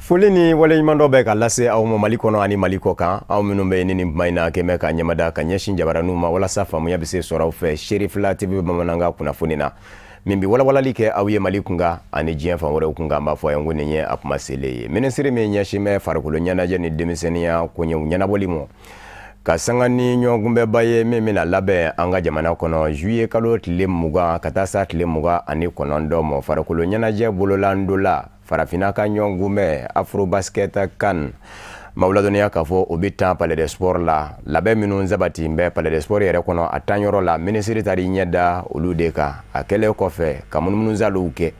Foli ni waleɲuman dɔ bɛ ka lase aw ma Mali kɔnɔ ani Mali kɔ kan aw minnu bɛ ni kuma in na kɛmɛ ka ɲɛmada ka ɲɛsin jabaraniw ma walasa faamuya bɛ se sɔrɔ aw fɛ Sherifla TV bamanankan kunnafoni na min bi walawalali kɛ aw ye Mali kunkan ani diɲɛ fan wɛrɛw kunkan b'a fɔ yan ko nin ye a kuma selen ye ministre min ɲɛsin bɛ farikolo ɲɛnajɛ ni denmisɛnniya koɲɛw ɲɛnabɔli ma ka sanga ni ɲɔgɔnkunbɛba ye min bɛna labɛn an ka jamana kɔnɔ juillet kalo tile 20 ka taa sa tile 29 ma farikolo ɲɛnajɛ bololan dɔ la farafina ka ɲɔgɔnkunbɛ Afrobasket CAN mawuladɔniya k'a fɔ o bɛ taa Palais des Sports la labɛn minnu sabati bɛ Palais des Sports yɛrɛ kɔnɔ a taa yɔrɔ la ministre tari ɲɛda olu de kan a kɛlen kɔfɛ ka munumunu zaliw kɛ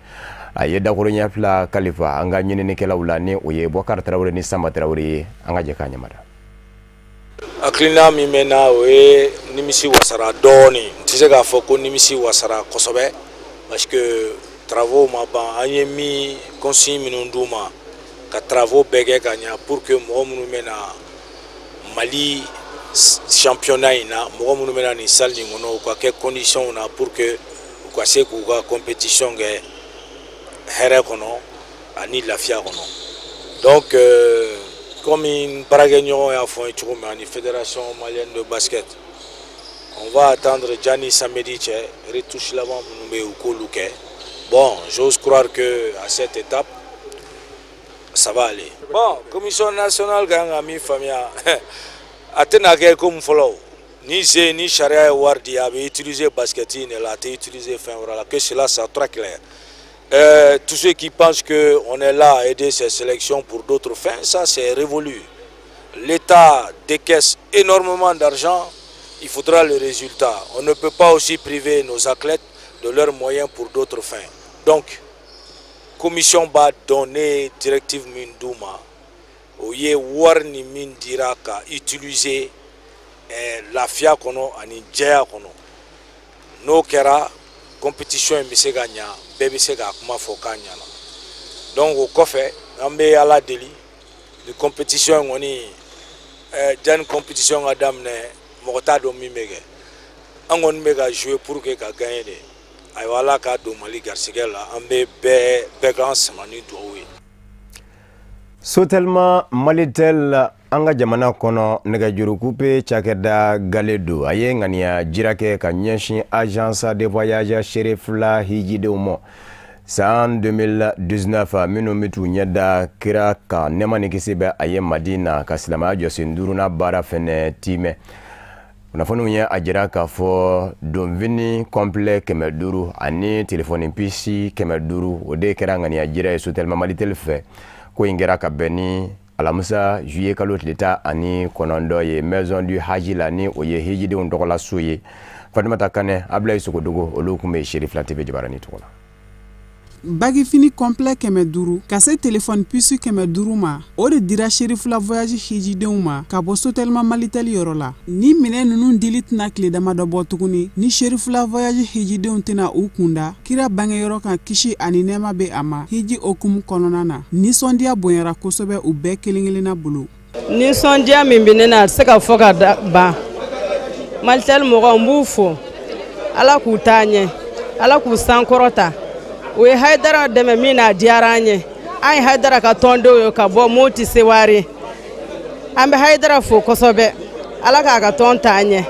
a ye dakoro ɲɛ fila kalifa an ka ɲininikɛlaw la ni o ye Bɔkari Tarawele ni Samba Tarawele ye an ka jɛ k'a ɲɛmada. Akilina min bɛ na o ye nimisi wasara dɔɔni n tɛ se k'a fɔ ko nimisi wasara kosɛbɛ parce que travaux ma ban an ye min consigne minnu d'u ma ka travaux bɛɛ kɛ ka ɲɛ pour que mɔgɔ minnu bɛ na Mali championnat in na mɔgɔ minnu bɛ na nin salle nin kɔnɔ u ka kɛ conditions na pour que u ka se k'u ka compétition kɛ hɛrɛ kɔnɔ ani lafiya kɔnɔ donc comme baarakɛɲɔgɔn y'a fɔ cogo min ani fédération malienne de basket on va attendre Gianni samedi cɛ retouche laban minnu bɛ yen u k'olu kɛ. Bon, j'ose croire que à cette étape, ça va aller. Bon, commission nationale a mis famia. Atenake comme follow. Ni c'est ni charia et wardi avait utilisé basketin et l'a utilisé fin voilà que cela c'est très clair. Tous ceux qui pensent que on est là à aider ces sélections pour d'autres fins, ça c'est révolu. L'État décaisse énormément d'argent, il faudra le résultat. On ne peut pas aussi priver nos athlètes de leurs moyens pour d'autres fins. Donc, commission va donner directive Mindouma. Oye warni min dira ka utiliser la fia kono ani jaya kono. No kera compétition bi se gagna, bébé se ga kuma fo kanya. Donc au kofé, ambe ala deli de compétition ngoni jan compétition adam ne mota do mi mege. Angon mega jouer pour que ka gagner. Aywala ka do Mali garsigɛ la an bɛ bɛɛ kan samani dugawu ye. Sotelma Malitel an ka jamana kɔnɔ nɛgɛjuruku pe cakɛda Galedo a ye ŋaniya jira kɛ ka ɲɛsin agence de voyage Sherifla hijidenw ma san 2019 minnu bɛ t'u ɲɛda kira kan nɛma ni kisi bɛ a ye Madina ka silamɛya jɔsen 5nan baara fɛnɛ timɛ. Kunnafoniw ye a jira k'a fɔ donfini complet 500 ani telefoni PC 500 o de kɛra ŋaniya jira ye Sotelma Malitel fɛ ko in kɛra ka bɛn ni alamisa juillet kalo tile 19 ye maison du haji la ni o ye hijidenw tɔgɔla so ye Fatumata Kanɛ Ablaye Sogodogo olu kun bɛ Sherifla TV jabarani tɔgɔ la. Bagifini complet 500 ka se téléphone puce 500 ma o de dira Sherifla voyage hijidenw ma ka bɔ Sotelma Malitel yɔrɔ la ni minɛ ninnu dili tɛna tile dama dɔ bɔ tuguni ni Sherifla voyage hijidenw tɛna u kunda kira bangeyɔrɔ kan kisi ani nɛɛma bɛ a ma hiji okumu kɔnɔna na nisɔndiya bonyara kosɛbɛ u bɛɛ kelen-kelenna bolo. Nisɔndiya min bɛ ne na a tɛ se ka fɔ ka ban Malitel mɔgɔw n b'u fo Ala k'u taa ɲɛ Ala k'u sankɔrɔta. O ye Haidara dɛmɛ min na diyara an ye an ye Haidara ka tɔndenw ye ka bɔ Moti Seware an bɛ Haidara fo kosɛbɛ Ala k'a ka tɔn taa ɲɛ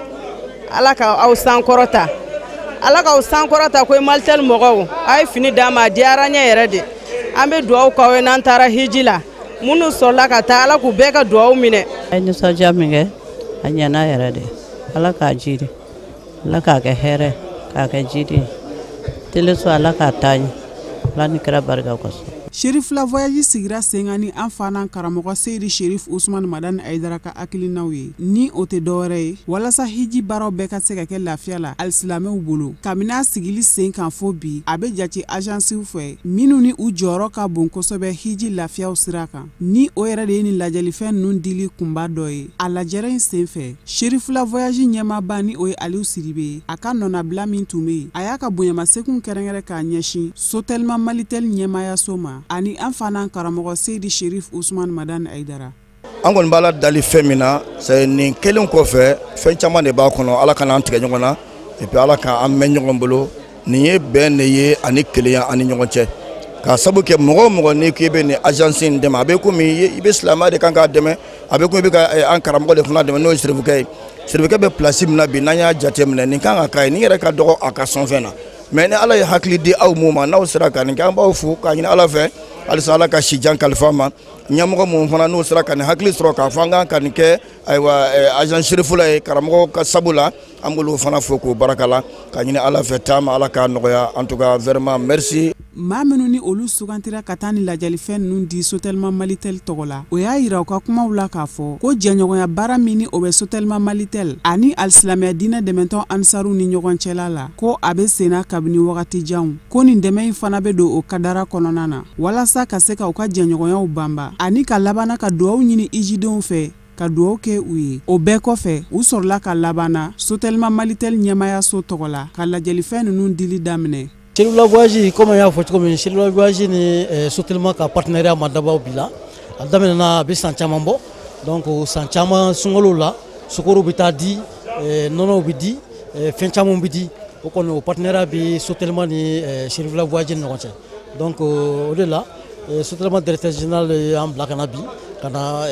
Ala ka aw sankɔrɔta Ala k'aw sankɔrɔta ko Malitel mɔgɔw a ye fini d'a ma a diyara an ye yɛrɛ de an bɛ dugawu k'aw ye n'an taara hiji la minnu sɔrɔla ka taa Ala k'u bɛɛ ka dugawu minɛ. A ye nisɔndiya min kɛ a ɲɛna yɛrɛ de Ala k'a jiri Ala k'a kɛ hɛrɛ k'a kɛ jiri teleso Ala k'a taa ɲɛ Ala ni kira barika kosɔn. Sherifla voyage sigira senga ni an fana karamɔgɔ Seydi Sherif Usman Madani Aidara ka hakilinaw ye ni o tɛ dɔwɛrɛ ye walasa hiji baaraw bɛɛ ka se ka kɛ lafiya la alisilamɛw bolo kabini a sigili sen kan fo bi a bɛ jate agensiw fɛ minnu ni u jɔyɔrɔ ka bon kosɛbɛ hiji lafiyaw sira kan ni o yɛrɛ de ye nin lajɛlifɛn ninnu dili kunba dɔ ye a lajɛrɛ in sen fɛ Sherifla voyage ɲɛmaaba ni o ye Aliou Sidibe ye a ka nɔnabila min tun bɛ yen a y'a ka bonyamasegin kɛrɛnkɛrɛn k'a ɲɛsin Sotelma Malitel ɲɛmaayaso ma ani an fana karamɔgɔ Seydi Sherif Usman Madani Aidara. An kɔni b'a la dali fɛn min na c'est nin kelen kɔfɛ fɛn caman de b'a kɔnɔ Ala kana an tigɛ ɲɔgɔn na et puis Ala k'an mɛn ɲɔgɔn bolo nin ye bɛn de ye ani kelenya ani ɲɔgɔn cɛ ka sabu ke mogo ni ke be ni agence de ma be ko mi ibe islama de kan ka deme abe ko be ka an karamgo de funa de no certificat be place na bi nanya jatemne ni kan ka ni yere ka dogo aka son fena mais ni ala ya hakli di aw muma na usra kan kan ba fu ka ni ala fe al sala ka shijan kalfama nyamugo mo fana no usra kan hakli sro ka fanga kan ke aywa agence shirifula karamgo ka sabula amgulu fana foko barakala ka ni ala fe tama ala ka noya en tout cas vraiment merci. maa minnu ni olu sugantira ka taa ni lajalifɛn ninnu di Sotelma Malitel tɔgɔ la o y'a yira u ka kumaw la k'a fɔ ko jɛɲɔgɔnya baara min ni o bɛ Sotelma Malitel ani alisilamɛya diinɛ dɛmɛtɔn ansaru ni ɲɔgɔn cɛla la ko a bɛ senna kabini wagati janw ko nin dɛmɛ in fana bɛ don o kadara kɔnɔna na walasa ka se ka u ka jɛɲɔgɔnyaw banba ani ka labanna ka duwawu ɲini ijidenw fɛ ka duwawu kɛ u ye o bɛɛ kɔfɛ u sɔrɔla ka labanna Sotelma Malitel ɲɛmayaso tɔgɔ la ka lajalifɛn ninnu dili daminɛ. Cellula Voyage comme y'a fɔ cogo min Cellula Voyage ni Sotelma ka partenariat ma dabaw bila a daminɛna a bɛ san caman bɔ donc san caman sunkalo la sukaro bɛ taa di nɔnɔw bɛ di fɛn caman bɛ di o kɔni o partenariat bɛ Sotelma ni Cellula Voyage ni ɲɔgɔn cɛ donc o de la Sotelma directeur général y'an bila ka na bi ka na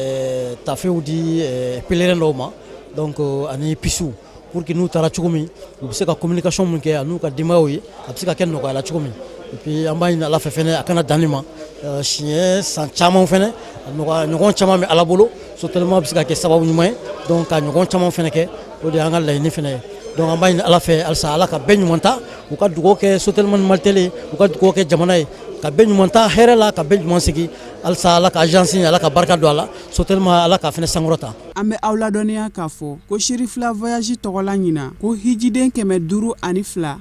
tafew di pèlerin dɔw ma donc ani pisiw pour que nous taara cogo min u bɛ se ka communication mun kɛ n'u ka denbayaw ye a bɛ se ka kɛ nɔgɔya la cogo min et puis an b'a ɲini ala fɛ fɛnɛ a kana dan nin ma siɲɛ san caman fɛnɛ ɲɔgɔn caman bɛ ala bolo Sotelma bɛ se ka kɛ sababu ɲuman ye donc ka ɲɔgɔn caman fɛnɛ kɛ o de y'an ka laɲini fɛnɛ ye donc an b'a ɲini ala fɛ halisa ala ka bɛɛ ɲuman ta u ka dugawu kɛ Sotelma ni Malitel ye u ka dugawu kɛ jamana ye ka bɛɛ ɲuman ta hɛrɛ la ka bɛɛ ɲuman sigi halisa ala ka agence ala ka barika don a la Sotelma ala ka fɛnɛ sankɔrɔta. An bɛ aw ladɔnniya k'a fɔ ko Sherifla Voyage tɔgɔla ɲina ko hijiden 502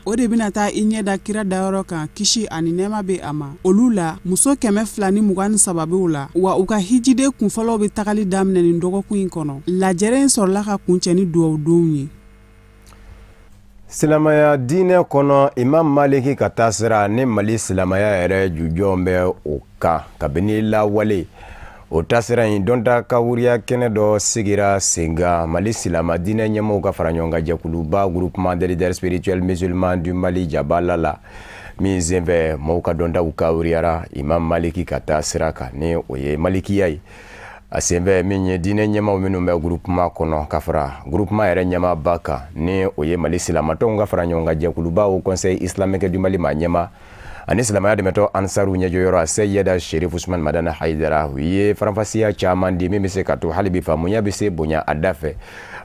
o de bɛna taa i ɲɛ da kira dayɔrɔ kan kisi ani nɛɛma bɛ a ma olu la muso 223 b'u la wa u ka hijiden kunfɔlɔw bɛ tagali daminɛ nin dɔgɔkun in kɔnɔ lajɛrɛ in sɔrɔla ka kuncɛ ni duwawudenw ye. Silamaya diinɛ kɔnɔ Imam Maliki ka taasira ni Mali silamaya yɛrɛ jujɔn bɛ o kan kabini lawale o taasira in dɔnta ka wuriya kɛnɛ dɔ sigira senga Mali silama diinɛ ɲɛmɔgɔw ka fara ɲɔgɔn kan jɛkuluba groupement des leaders spirituels musulmans du Mali Jabala la min senfɛ mɔgɔw ka dɔntaw ka wuriyara Imam Maliki ka taasira kan ni o ye Malikiya ye a senfɛ min ye diinɛ ɲɛmaw minnu bɛ groupement kɔnɔ ka fara groupement yɛrɛ ɲɛmaba kan ni o ye Mali silamatɔnw ka fara ɲɔgɔn kan jɛkuluba au conseil islamique du Mali ma ɲɛma ani silamaya dɛmɛtɔ ansaru ɲɛjɔyɔrɔ Seyida Sherif Usman Madana Haidara u ye faranfasiya caman di min bɛ se ka to hali bi faamuya bɛ se bonya a da fɛ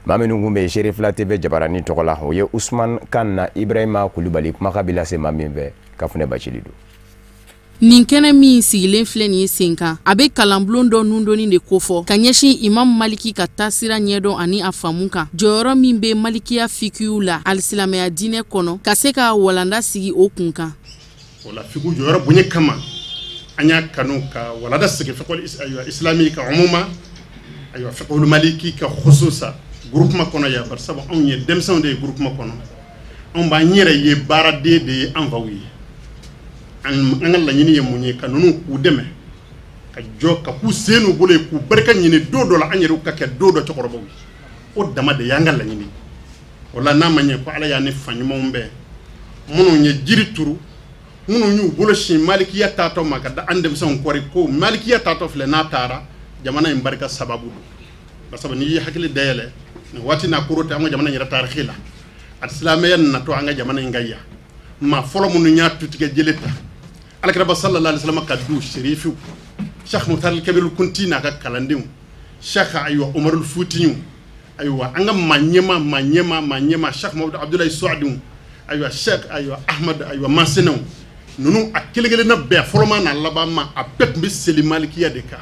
maa minnu kun bɛ Sherifla TV jabarani tɔgɔ la o ye Usman Kanna Ibrahima Kulubali kumakan bɛ lase maa min fɛ Kafunɛ Bacili don. Nin kɛnɛ min sigilen filɛ nin ye sen kan a bɛ kalanbulon dɔ nundɔni de kofɔ ka ɲɛsin Imam Maliki ka taasira ɲɛdɔn ani a faamu kan jɔyɔrɔ min bɛ Malikiya fikiyu la alisilamɛya diinɛ kɔnɔ ka se ka walanda sigi o kun kan. O la fikiyu jɔyɔrɔ bonya kama an y'a kanu ka walanda sigi fiqhul islami ka umuma ayiwa fiqhul Maliki ka khususa groupement kɔnɔ ya bari sabu anw ye denmisɛnw de ye groupement kɔnɔ anw b'an yɛrɛ ye baaraden de ye an faw ye. An ka laɲini ye mun ye ka ninnu k'u dɛmɛ ka jɔ ka k'u sen n'u bolo ye k'u barika ɲini don dɔ la an yɛrɛw ka kɛ don dɔ cɛkɔrɔbaw ye o dama de y'an ka laɲini o la n'a ma ɲɛ ko ala y'a ni fa ɲumanw bɛɛ minnu ye jiri turu minnu y'u bolo sin Malikiya taatɔ ma ka da an denmisɛnw kɔri ko Malikiya taatɔ filɛ n'a taara jamana in barika sababu don parce que n'i ye hakili dayɛlɛ nin waati n'a koro tɛ an ka jamana in yɛrɛ taariki la a silamɛya natɔ an ka jamana in ka yan maa fɔlɔ minnu y'a tutigɛ jele ta Alakiraba sallallahu alaihi wasallam ka du Sherifu Cheikh Muhtar Kabirul Kunti n'a ka kalandenw Cheikh ayiwa Umarul Futiyu ayiwa an ka maa ɲɛma Cheikh Mamadou Abdoulaye Souadou ayiwa Cheikh ayiwa Ahmad ayiwa Masenɛw ninnu a kelen-kelenna bɛɛ fɔlɔma n'a laban ma a bɛɛ tun bɛ seli Malikiya de kan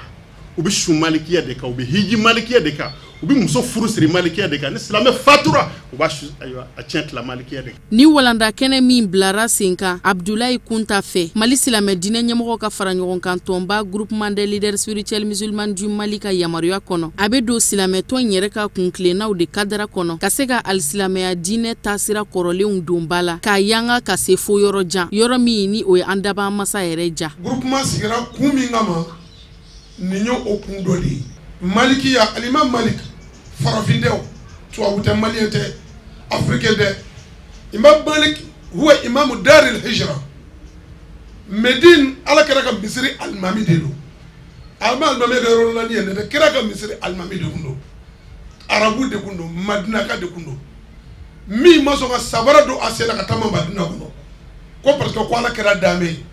u bɛ su Malikiya de kan u bɛ hiji Malikiya de kan u bɛ muso furu siri Malikiya de kan ni silamɛ fatura u b'a ayiwa a tiɲɛ tila Malikiya de kan. Ni walanda kɛnɛ min bilara sen kan Abdoulaye Kunta fɛ Mali silamɛ diinɛ ɲɛmɔgɔ ka fara ɲɔgɔn kan tɔnba groupement des leaders spirituels musulmans du Mali ka yamaruya kɔnɔ a bɛ don silamɛtɔn yɛrɛ ka kunkilennaw de kadara kɔnɔ ka se ka alisilamɛya diinɛ taasira kɔrɔlenw don ba la k'a yanga ka se fo yɔrɔ jan yɔrɔ min ni o ye an daba masa yɛrɛ ja. Groupement sigira kun min kama nin y'o kun dɔ de ye Malikiya Alimam Malik farafin tɛ tubabu tɛ maliyɛn tɛ africain tɛ Imam Malik huwa imamu daril hijra Médine ala kɛra ka misiri alimami de don alma alimami ka yɔrɔ la ni ye dɛ kɛra ka misiri alimami de kun don arabu de kun don madinaka de kun don min ma sɔn ka sabara don a sen na ka taama madina kɔnɔ ko parce que ko ala kɛra danbe ye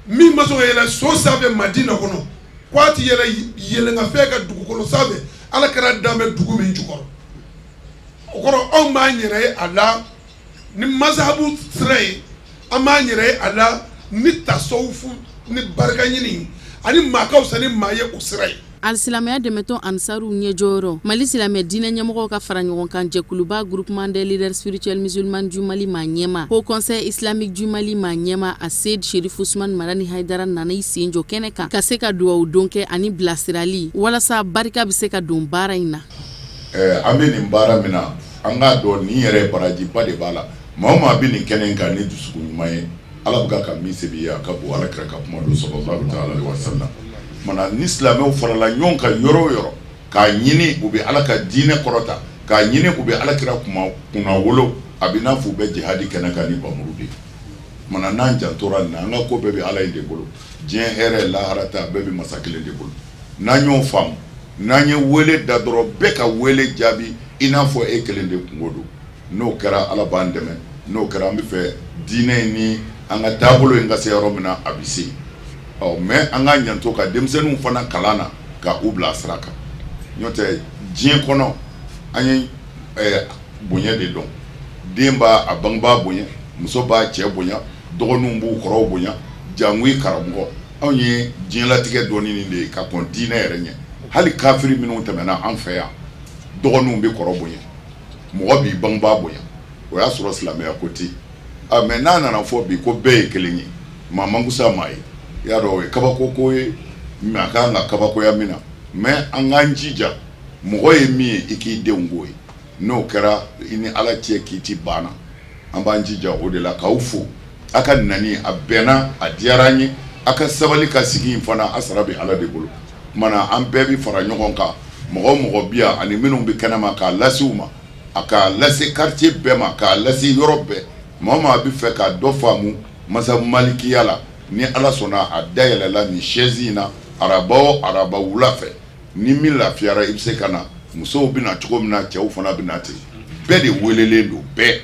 min ma sɔn ka yɛlɛ so sanfɛ madina kɔnɔ ko a ti yɛlɛ yɛlɛngafɛn ka dugukolo sanfɛ ala kɛra danbe dugu min jukɔrɔ o kɔrɔ anw b'an yɛrɛ ye a la ni masahabu sira ye an b'an yɛrɛ ye a la ni tasawufu ni barika ɲini ani maa ka fisa ni maa ye o sira ye. Alisilamɛya dɛmɛtɔn Ansaru ɲɛjɔyɔrɔ Mali silamɛ diinɛ ɲɛmɔgɔw ka fara ɲɔgɔn kan jɛkuluba groupement des leaders spirituels musulmans du Mali maa ɲɛma Haut Conseil islamique du Mali maa ɲɛma a Seydi Cherif Ousmane Madani Haidara nana i sen jɔ kɛnɛ kan ka se ka duwawu don kɛ ani bilasirali walasa barika bɛ se ka don baara in na. An bɛ nin baara min na an k'a dɔn nin yɛrɛ barajiba de b'a la maa o maa bɛ nin kɛnɛ in kan ni dusukun ɲuman ye ala bɛ ka min sebi a ka bon ala kɛra ka kuma don sallallahu alaihi wa sallam mana ni silamɛw farala ɲɔgɔn kan yɔrɔ o yɔrɔ k'a ɲini u bɛ ala ka diinɛ kɔrɔta k'a ɲini u bɛ ala kɛra kunna wolo a bɛ n'a fɔ u bɛ jihadi kɛnɛ kan ni bamuru de mana n'an jantora nin na an ka ko bɛɛ bɛ ala in de bolo diɲɛ hɛrɛ lahara ta bɛɛ bɛ masa kelen de bolo n'an y'o faamu n'an ye wele da dɔrɔn bɛɛ ka wele jaabi i n'a fɔ e kelen de kungo don n'o kɛra ala b'an dɛmɛ n'o kɛra an bɛ fɛ diinɛ in ni an ka taabolo in ka se yɔrɔ min na a bɛ se mais an ka ɲanto ka denmisɛnninw fana kalan na ka u bila sira kan n'o tɛ diɲɛ kɔnɔ an ye bonya de dɔn den b'a a bangebaa bonya muso b'a cɛ bonya dɔgɔninw b'u kɔrɔw bonya jangoyi karamɔgɔ anw ye diɲɛlatigɛ dɔɔnin nin de ye ka kɔn diinɛ yɛrɛ ɲɛ hali kafiri minnu tɛmɛna an fɛ yan dɔgɔninw bɛ kɔrɔ bonya mɔgɔ b'i bangebaa bonya o y'a sɔrɔ silamɛya ko ten mais n'a nana fɔ bi ko bɛɛ ye kelen ye maa man kusa maa ye i y'a dɔn o ye kabako ko ye mais a kan ka kabakoya min na mais an k'an jija mɔgɔ ye min ye i k'i denw k'o ye n'o kɛra i ni ala cɛ k'i ti banna an b'an jija o de la k'aw fo a ka nani a bɛnna a diyara an ye a ka sabali ka sigi in fana a sara bɛ ala de bolo mana an bɛɛ bɛ fara ɲɔgɔn kan mɔgɔ o mɔgɔ bi yan ani minnu bɛ kɛnɛma k'a lase u ma a k'a lase quartier bɛɛ ma k'a lase yɔrɔ bɛɛ maa o maa bɛ fɛ ka dɔ faamu masa malikiya la ni ala sɔnna a dayɛlɛla nin chaise in na araba o araba wula fɛ ni min lafiyara i bɛ se ka na musow bɛ na cogo min na cɛw fana bɛ na ten bɛɛ de welelen don bɛɛ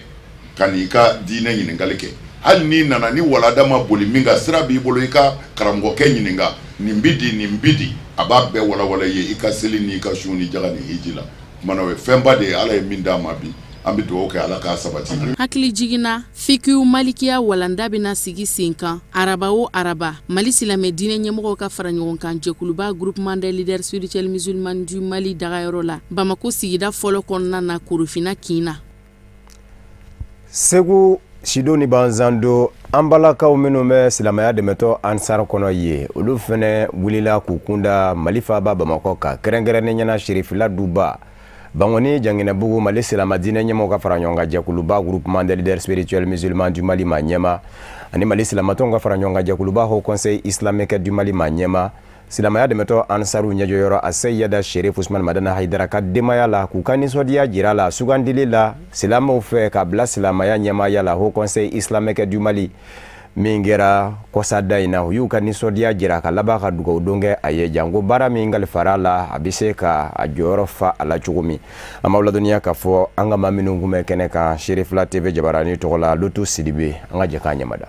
ka n'i ka diinɛ ɲininkali kɛ hali n'i nana ni walada ma boli min kan sira b'i bolo i ka karamɔgɔkɛ ɲininka nin bi di nin bi di a b'a bɛɛ walawala i ye i ka seli n'i ka su ni jaga ni hiji la mana o ye fɛnba de ye ala ye min d'a ma bi an bɛ dugawu kɛ ala k'a sabati. Hakili jiginna fikiw malikiya walanda bɛna sigi sen kan araba o araba Mali silamɛ diinɛ ɲɛmɔgɔw ka fara ɲɔgɔn kan jɛkuluba groupement des leaders spirituels musulmans du Mali dagayɔrɔ la Bamako sigida fɔlɔ kɔnɔna na Korofina kin na. Segu Sido ni Banzando an balakaw minnu bɛ silamɛya dɛmɛtɔ Ansar kɔnɔ ye olu fɛnɛ wulila k'u kunda Mali faaba Bamakɔ kan kɛrɛnkɛrɛnnen ɲɛna Sherifila Duba Bangoni Janginɛbugu Mali silamɛ diinɛ ɲɛmɔgɔw ka fara ɲɔgɔn kan jɛkuluba groupement des leaders spirituels musulmans du Mali maa ɲɛma ani Mali silamɛtɔnw ka fara ɲɔgɔn kan jɛkuluba Haut Conseil islamique du Mali maa ɲɛma silamɛya dɛmɛtɔ Ansaru ɲɛjɔyɔrɔ a Seyida Cherif Ousmane Madani Haidara ka denbaya la k'u ka nisɔndiya jira la sugandili la silamɛw fɛ ka bila silamɛya ɲɛmaaya la Haut Conseil islamique du Mali min kɛra kɔsada in na u y'u ka nisɔndiya jira ka laban ka dugawu don kɛ a ye janko baara min kalifara la a bɛ se ka a jɔyɔrɔ fa a la cogo min an b'aw ladɔnniya k'a fɔ an ka maa minnu kun bɛ kɛnɛ kan Sherifila TV jabarani tɔgɔ la Lutu Sidibe an ka jɛ k'a ɲɛmada.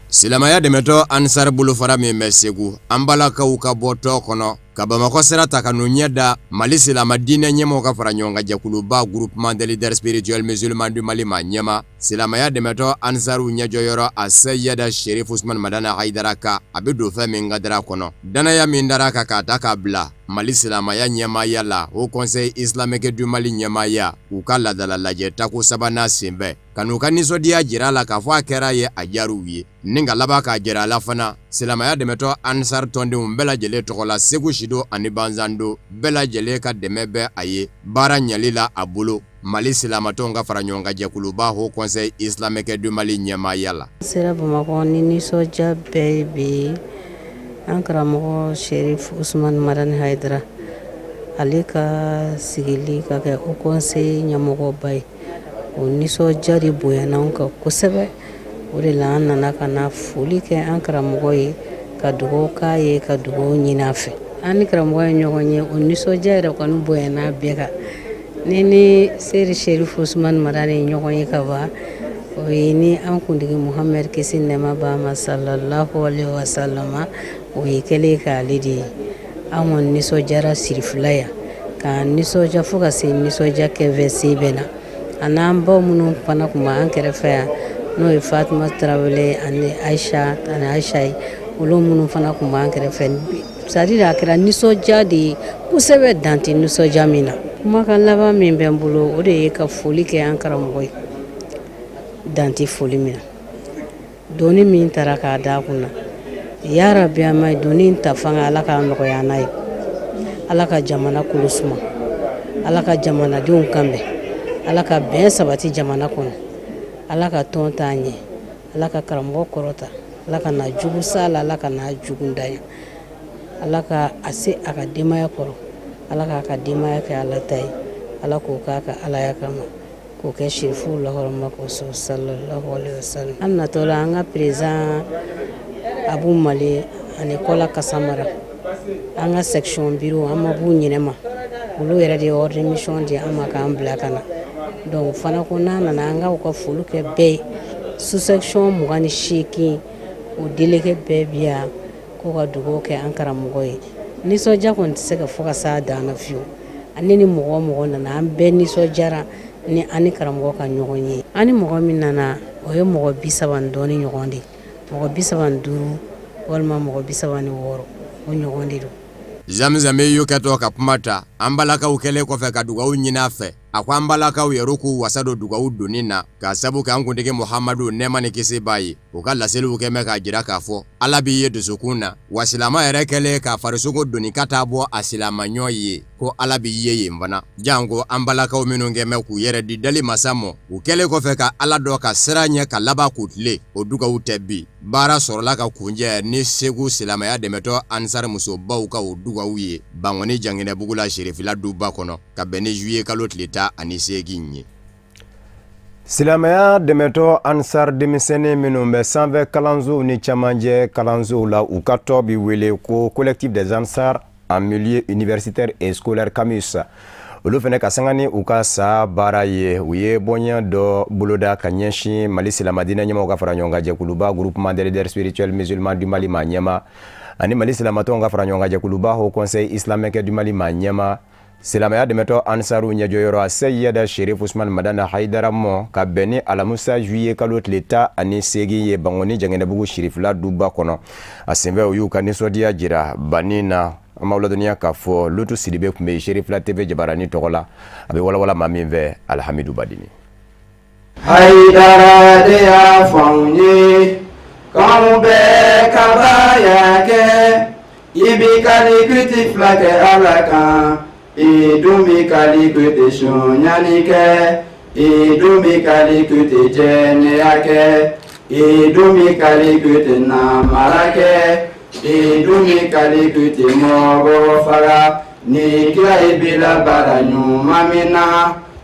Silamɛya dɛmɛtɔ Ansar bolofara min bɛ Segu an balakaw ka bɔtɔ kɔnɔ ka Bamakɔ sira ta ka n'u ɲɛ da Mali silamɛ diinɛ ɲɛmɔgɔw ka fara ɲɔgɔn kan jɛkuluba groupement des leaders spirituels musulmans du Mali maa ɲɛma silamɛya dɛmɛtɔ Ansaru ɲɛjɔyɔrɔ a Seyida Cherif Ousmane Madani Haidara ka a bɛ don fɛn min ka dara kɔnɔ danaya min dara ka k'a ta k'a bila Mali silamɛya ɲɛmaaya la Haut Conseil islamique du Mali ɲɛmaaya u ka ladala lajɛ tako sabanan senfɛ ka n'u ka nisɔndiya jira la k'a fɔ a kɛra ye a diyar'u ye ni ka laban k'a jira a la fana silamɛya dɛmɛtɔ Ansar tɔndenw bɛɛ lajɛlen tɔgɔ la Segu Sido ani Banzando bɛɛ lajɛlen ka dɛmɛ bɛ a ye baara ɲɛli la a bolo Mali silamɛtɔnw ka fara ɲɔgɔn kan jɛkuluba Haut Conseil islamique du Mali ɲɛmaaya la. Sera Bamakɔ ni nisɔndiya bɛɛ bi an karamɔgɔ Cherif Ousmane Madani Haidara ale ka sigili ka kɛ Haut Conseil ɲɛmɔgɔba ye o nisɔndiya de bonyana an kan kosɛbɛ o de la an nana ka na foli kɛ an karamɔgɔ ye ka dugawu k'a ye ka dugawu ɲini a fɛ an ni karamɔgɔ ye ɲɔgɔn ye o nisɔndiya yɛrɛ kɔni bonyana bɛɛ kan ni Seydi Sherif Usman Madani ye ɲɔgɔn ye ka ban o ye ni an kuntigi Muhamɛd kisi nɛɛma b'a ma sallallahu alaihi wa sallama o ye kɛlen k'ale de ye an kɔni nisɔndiyara sirifila yan k'an nisɔndiya fo ka se nisɔndiya kɛfɛ se bɛɛ na a n'an baw minnu fana tun b'an kɛrɛfɛ yan n'o ye Fatima Tarawele ani Aisha ye olu minnu fana tun b'an kɛrɛfɛ c'est-à-dire a kɛra nisɔndiya de ye kosɛbɛ dante nisɔndiya min na kumakan laban min bɛ n bolo o de ye ka foli kɛ an karamɔgɔ ye dante foli min na doni min taara k'a da kun na ya Rabbi ama doni ta fanga Ala ka nɔgɔya n'a ye Ala ka jamana kolo suma Ala ka jamanadenw kanbɛn Ala ka bɛn sabati jamana kɔnɔ Ala ka tɔn taa ɲɛ Ala ka karamɔgɔ kɔrɔta Ala ka na jugu sa la Ala ka na jugu danya Ala ka a se a ka denbaya kɔrɔ Ala k'a ka denbaya kɛ Ala ta ye Ala k'o k'a ka Alaya kama k'o kɛ Sherifu lahɔrɔma kɔsɔ sallallahu alaihi wasallam an natɔ la an ka président Abu Male ani Kɔla Kasamara an ka section bureau an ma b'u ɲinɛma olu yɛrɛ de ye ordre de mission di an ma k'an bila ka na donc fana ko n'a nana an ka foli kɛ bɛɛ ye sous section 28 o délégué bɛɛ bi yan ko ka dugawu kɛ an karamɔgɔ ye nisɔndiya kɔni tɛ se ka fɔ ka s'a dan na fiyewu ani ni mɔgɔ mɔgɔ nana an bɛɛ nisɔndiyara ni an ni karamɔgɔ ka ɲɔgɔn ye an ni mɔgɔ min nana o ye mɔgɔ 30 dɔɔni ɲɔgɔn de mɔgɔ 35 walima mɔgɔ 36 o ɲɔgɔn de don Zamzame y'o kɛtɔ ka kuma ta an balakaw kɛlen kɔfɛ ka dugawu ɲini a fɛ a ko an balakaw yɛrɛ k'u wasa don dugawu donni na ka sabu kɛ an kuntigi Muhamadu nɛɛma ni kisi b'a ye u ka laseliw kɛmɛ k'a jira k'a fɔ Ala b'i ye dusukun na wa silama yɛrɛ kɛlen ka farisogo donni ka taa bɔ a silamaɲɔ ye ko Ala b'i ye yen fana janko an balakaw minnu kɛmɛ k'u yɛrɛ di dali masa mɔ u kɛlen kɔfɛ ka Ala dɔ ka sira ɲɛ ka laban k'u tile o dugawu tɛ bi baara sɔrɔla ka kunjɛ ni Segu silamɛya dɛmɛtɔ Ansar musobaw ka o dugawu ye Bangoni Janginɛbugu la Sherifila duba kɔnɔ ka bɛn ni juillet kalo tile 18 ye Silamɛya dɛmɛtɔ Ansar denmisɛnnin minnu bɛ sanfɛ kalansow ni cɛmancɛ kalansow la u ka tɔn bi wele ko collectif des Ansar en milieu universitaire et scolaire Camus olu fɛnɛ ka sanga ni u ka sa baara ye u ye bɔɲɛ dɔ boloda ka ɲɛsin Mali silamadinɛ ɲɛmaw ka fara ɲɔgɔn kan jɛkuluba groupement des leaders spirituels musulmans du Mali ma ɲɛma ani Mali silamatɔnw ka fara ɲɔgɔn kan jɛkuluba Haut Conseil islamique du Mali ma ɲɛma silamɛya dɛmɛtɔ Ansaru ɲɛjɔyɔrɔ Seyida Sherif Usman Madani Haidara mɔ ka bɛn ni Alamusa juillet kalo tile 18 ye Bangoni Janginɛbugu Sherifila duba kɔnɔ a senfɛ u y'u ka nisɔndiya jira banni na an b'aw ladɔnniya k'a fɔ Lutu Sidibe tun bɛ Sherifila TV jabarani tɔgɔ la a bɛ walawala maa min fɛ Alhamidu Badini Haidara de y'a fɔ anw ye k'anw bɛɛ ka baaya kɛ i b'i ka ligriti fila kɛ Ala kan i dun b'i ka ligriti sonyani kɛ i dun b'i ka ligriti jɛnɛya kɛ i dun b'i ka ligriti namara kɛ i dun b'i ka ligriti mɔgɔ faga ni kira i b'i la baara ɲuman min na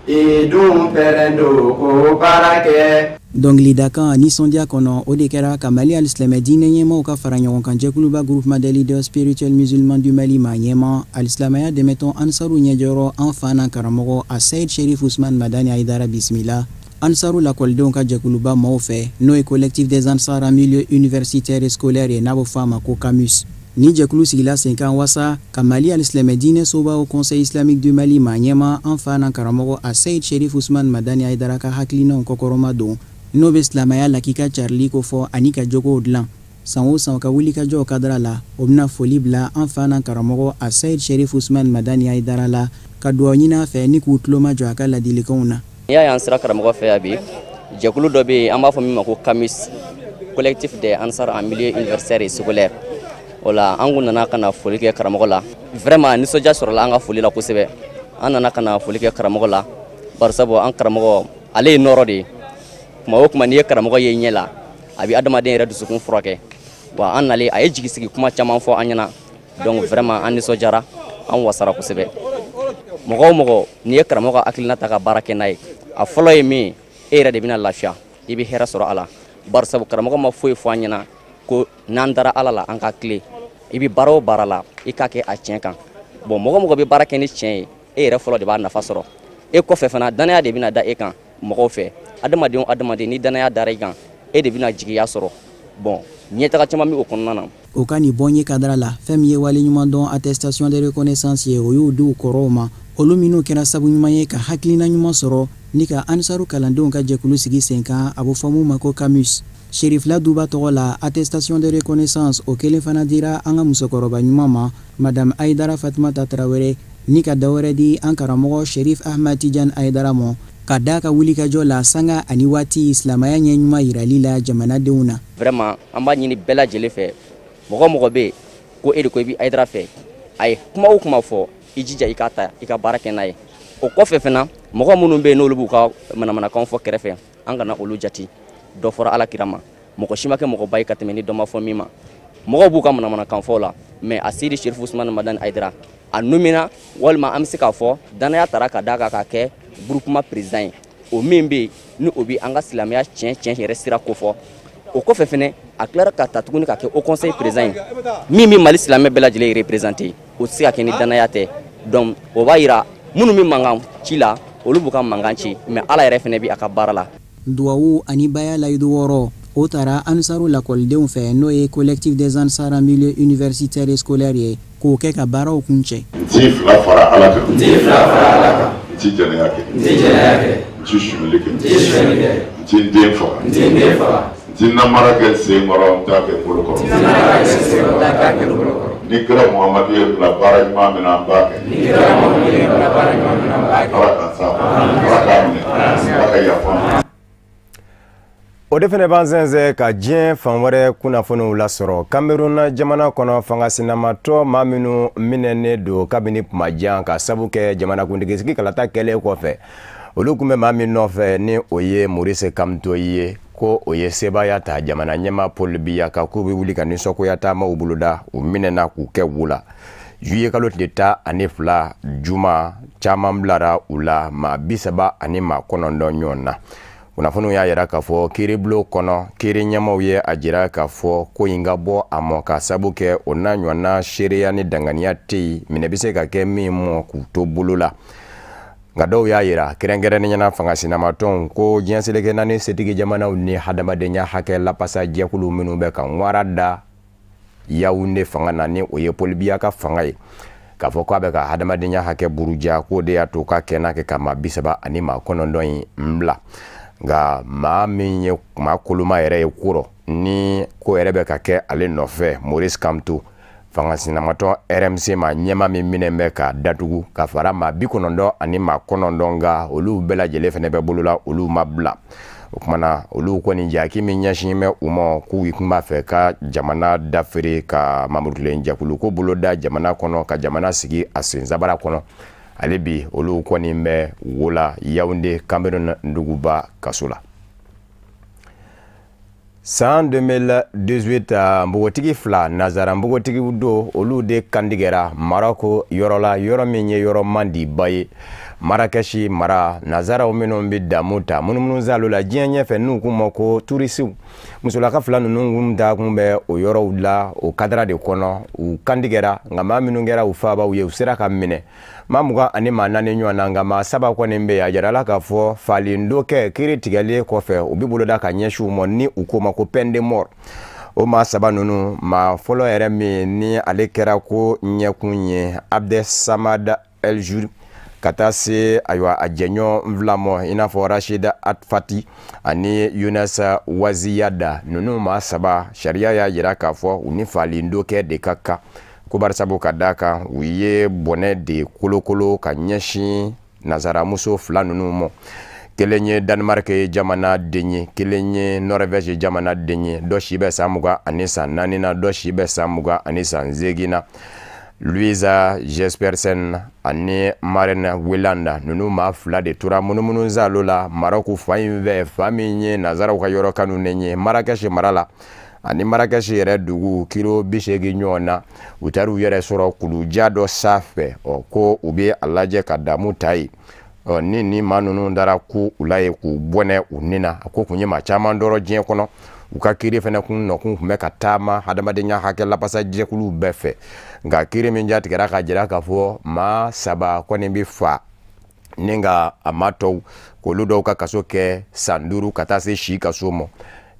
i dun pɛrɛn don ko baara kɛ. Dɔnkilida kan nisɔndiya kɔnɔ o de kɛra ka Mali alisilamɛ diinɛ ɲɛmaw ka fara ɲɔgɔn kan jɛkuluba groupement des leaders spirituels musulmans du Mali ma ɲɛma alisilamɛya dɛmɛtɔn Ansaru ɲɛjɔyɔrɔ an fa n'an karamɔgɔ a Seydi Sherif Usman Madani Haidara bisimila Ansaru lakɔlidenw ka jɛkuluba maaw fɛ n'o ye collectif des Ansar en milieu universitaire et scolaire ye n'a bɛ fɔ a ma ko Camus ni jɛkulu sigila sen kan wasa ka Mali alisilamɛ diinɛ soba Haut Conseil islamique du Mali ma ɲɛma an fa n'an karamɔgɔ a Seydi Sherif Usman Madani Haidara ka hakilinaw kɔkɔrɔma don n'o bɛ silamɛya lakika carili ko fɔ ani ka jogow dilan san o san ka wuli ka jɔ kadara la o bɛna foli bila an fa n'an karamɔgɔ a Seydi Sherif Usman Madani Haidara la ka dugawu ɲini a fɛ ni k'u tulo majɔ a ka ladilikanw na. N'i y'a y'an sera karamɔgɔ fɛ yan bi jɛkulu dɔ bɛ yen an b'a fɔ min ma ko Camus collectif des Ansar en milieu universitaire et scolaire o la an kun nana ka na foli kɛ karamɔgɔ la vraiment nisɔndiya sɔrɔla an ka foli la kosɛbɛ an nana ka na foli kɛ karamɔgɔ la barisabu an karamɔgɔ ale ye nɔrɔ de ye kuma o kuma n'i ye karamɔgɔ ye ɲɛ la a bɛ adamaden yɛrɛ dusukun furakɛ wa an nalen a ye jigisigi kuma caman fɔ an ɲɛna donc vraiment an nisɔndiyara an wasara kosɛbɛ mɔgɔ o mɔgɔ n'i ye karamɔgɔ ka hakilina ta ka baara kɛ n'a ye a fɔlɔ ye min ye e yɛrɛ de bɛna lafiya i bɛ hɛrɛ sɔrɔ a la barsabu karamɔgɔ ma foyi fɔ an ɲɛna ko n'an dara Ala la an ka tile i bi baara o baara la i k'a kɛ a tiɲɛ kan bon mɔgɔ mɔgɔ bɛ baara kɛ ni tiɲɛ ye e yɛrɛ fɔlɔ de b'a nafa sɔrɔ e kɔfɛ fana danaya de bɛna da e kan mɔgɔw fɛ adamaden o adamaden ni danaya dara i kan e de bɛna jigiya sɔrɔ bon ɲɛtaga caman bɛ o kɔnɔna na. O ka nin bɔ ɲɛ kadara la fɛn min ye wale ɲuman dɔn attestation de reconnaissance ye o y'o di u kɔrɔw ma olu minnu kɛra sabu ɲuman ye ka hakilina ɲuman sɔrɔ ni ka Ansaru kalandenw ka jɛkulu sigi sen kan a bɛ fɔ mun ma ko Camus. Sherif Laduba tɔgɔ la attestation de reconnaissance o kelen fana dira an ka musokɔrɔba ɲuman ma Madame Aïdara Fatumata Traoré ni ka dawɛrɛ di an karamɔgɔ Sherif Ahmad Tidiane Aïdara ma ka da ka wulikajɔ la sanga ani waati silamaya ɲɛ ɲuman yirali la jamanadenw na. Vraiment an b'a ɲini bɛɛ lajɛlen fɛ mɔgɔ mɔgɔ bɛ yen ko e de ko i bɛ Aïdara fɛ a ye kuma o kuma fɔ i jija i k'a ta i ka baara kɛ n'a ye o kɔfɛ fana mɔgɔ minnu bɛ yen n'olu b'u ka manamanakanw fɔ kɛrɛfɛ an kana olu jate dɔ fɔra Alakira ma mɔgɔ si ma kɛ mɔgɔba ye ka tɛmɛ ni dɔ ma fɔ min ma mɔgɔw b'u ka manamanakan fɔ la mais a Seydi Cherif Ousmane Madani Aïdara a nomina walima an bɛ se k'a fɔ danaya tara ka d'a kan k'a kɛ groupement président ye o min bɛ yen ni o bɛ an ka silamɛya tiɲɛ yɛrɛ sira ko fɔ o kɔfɛ fana a tilara ka ta tuguni ka kɛ au conseil président ye min bɛ Mali silamɛ bɛɛ lajɛlen représenter o tɛ se ka kɛ ni danaya tɛ donc o b'a yira minnu bɛ mankan ci la olu b'u ka mankan ci mais Ala yɛrɛ fana bɛ a ka baara la. Duwawu ani baya layidu wɔɔrɔ o taara Ansaru lakɔlidenw fɛ n'o ye collectif des Ansar en milieu universitaire et scolaire ye k'o kɛ ka baaraw kun cɛ. N t'i fila fara Ala kan. N t'i fila fara Ala kan. N t'i jɛnɛya kɛ. N t'i jɛnɛya kɛ. N t'i suyɛli kɛ. N t'i suyɛli kɛ. N t'i den faga. N t'i den faga. N t'i namara kɛ sen kɔrɔ n t'a kɛ bolo kɔrɔ. N t'i namara kɛ sen kɔrɔ n t'a kɛ bolo kɔrɔ. Ni kira Muhamadu ye bila baara ɲuman min na an b'a kɛ. Ni kira Muhamadu ye bila baara ɲuman min na an b'a kɛ. Ala k'an s'a ma. Ala k'a minɛ. Ala ka yafa an ma. O de fana b'an sɛnsɛn ka diɲɛ fan wɛrɛ kunnafoniw lasɔrɔ Cameroun jamana kɔnɔ fangasinamatɔ maa minnu minɛnen don kabini kumajan ka sabu kɛ jamanakuntigi sigi kalata kɛlen kɔfɛ olu tun bɛ maa min nɔfɛ ni o ye Maurice Kamto ye ko o ye sebaya ta jamana ɲɛma Paul Biya kan k'u bɛ wuli ka nisɔngoya taamaw boloda u minɛna k'u kɛ wu la juillet kalo tile 12 juma caman bilara u la maa 30 ani maa 9 ɲɔgɔn na. Kunnafoniw y'a yira k'a fɔ kiiribulon kɔnɔ kiiri ɲɛmaw ye a jira k'a fɔ ko in ka bɔ a mɔ ka sabu kɛ o n'a ɲɔgɔnna seereya ni danganiya tɛ yen minɛ bɛ se ka kɛ min mɔ k'u to bolo la. Nka dɔw y'a yira kɛrɛnkɛrɛnnenya fangasinamatɔnw ko diɲɛ seleke naani setigi jamanaw ni hadamadenya hakɛ lapasa jɛkulu minnu bɛ ka ŋwara da Yaoundé fanga na ni o ye Paul Biya ka fanga ye k'a fɔ k'a bɛ ka hadamadenya hakɛ buruja k'o de y'a to ka kɛnɛ kɛ ka maa 30 ani maa 9 in bila. Nga maa min ye maa koloma yɛrɛ ye kɔrɔ ni ko yɛrɛ bɛ ka kɛ ale nɔfɛ Maurice Kamto fangasinamatɔ RMC ma ɲɛma min minɛn bɛ ka datugu ka fara maa 90 ani maa 9 nka olu bɛɛ lajɛlen fɛnɛ bɛ bolola olu ma bila o kumana olu kɔni jaki min ɲɛsin bɛ u ma k'u kun b'a fɛ ka jamana dafere ka mamurutilen jɛkulu ko bolo da jamana kɔnɔ ka jamana sigi a senzabara kɔnɔ ale bi olu kɔni bɛ wola Yaoundé Cameroun nduguba kaso la. San 2018 mbogotigi fila Nazara mbogotigi do olu de kandigɛra Maroko yɔrɔ la yɔrɔ min ye yɔrɔ mandiba ye Marrakech mara Nazara minnu bɛ damu ta munumunu zalo la diɲɛ ɲɛfɛ n'u k'u ma ko turisiw musolaka fila ninnu da kun bɛ o yɔrɔw la o kadara de kɔnɔ u kandigɛra nka maa minnu kɛra u fabaw ye u sera ka minɛ maa 20 ani maa 4 ɲɔgɔn na nka maa 7 kɔni bɛ a jarala k'a fɔ falindo kɛ kiiri tigɛlen kɔfɛ u bɛ boloda ka ɲɛsin u ma ni u ko ma ko peine de mort o maa 7 ninnu maa fɔlɔ yɛrɛ min ni ale kɛra ko ɲɛkun ye Abdel Samad El Jour ka taa se ayiwa a jɛɲɔgɔn filamɔ i n'a fɔ Rachida Atfati ani Younes Waziyada ninnu maa 7 sariya y'a jira k'a fɔ u ni falindo kɛ de ka kan ko barisabu ka d'a kan u ye bɔnɛ de kolokolo ka ɲɛsin nazaramuso 2 ninnu ma kelen ye Danemark jamana den ye kelen ye Norvège jamana den ye dɔ si bɛ san 20 ani san 4 na dɔ si bɛ san 20 ani san 8 na Louisa Jespersen ani Marina Wilanda ninnu maa 2 de tora munumunu zalo la Maroc fa in fɛ fa min ye nazaraw ka yɔrɔ kanu ne ye Marrakech mara la ani Marrakech yɛrɛ dugu kilo 80 ɲɔgɔn na u taara u yɛrɛ sɔrɔ kuluja dɔ sanfɛ ko u bɛ a lajɛ ka damu ta yen ni maa ninnu dara ku u la ye k'u bɔnɛ u ni na a ko kun ye maa caman dɔrɔ diɲɛ kɔnɔ u ka kiiri fɛnɛ kun nɔkun kun bɛ ka taama hadamadenya hakɛ lapasa jɛkuluw bɛɛ fɛ nka kiiri min jatigɛra ka jira k'a fɔ maa 3 kɔni bɛ fa ni ka a maa tɔw k'olu dɔw ka kaso kɛ san 5 ka taa se si kaso ma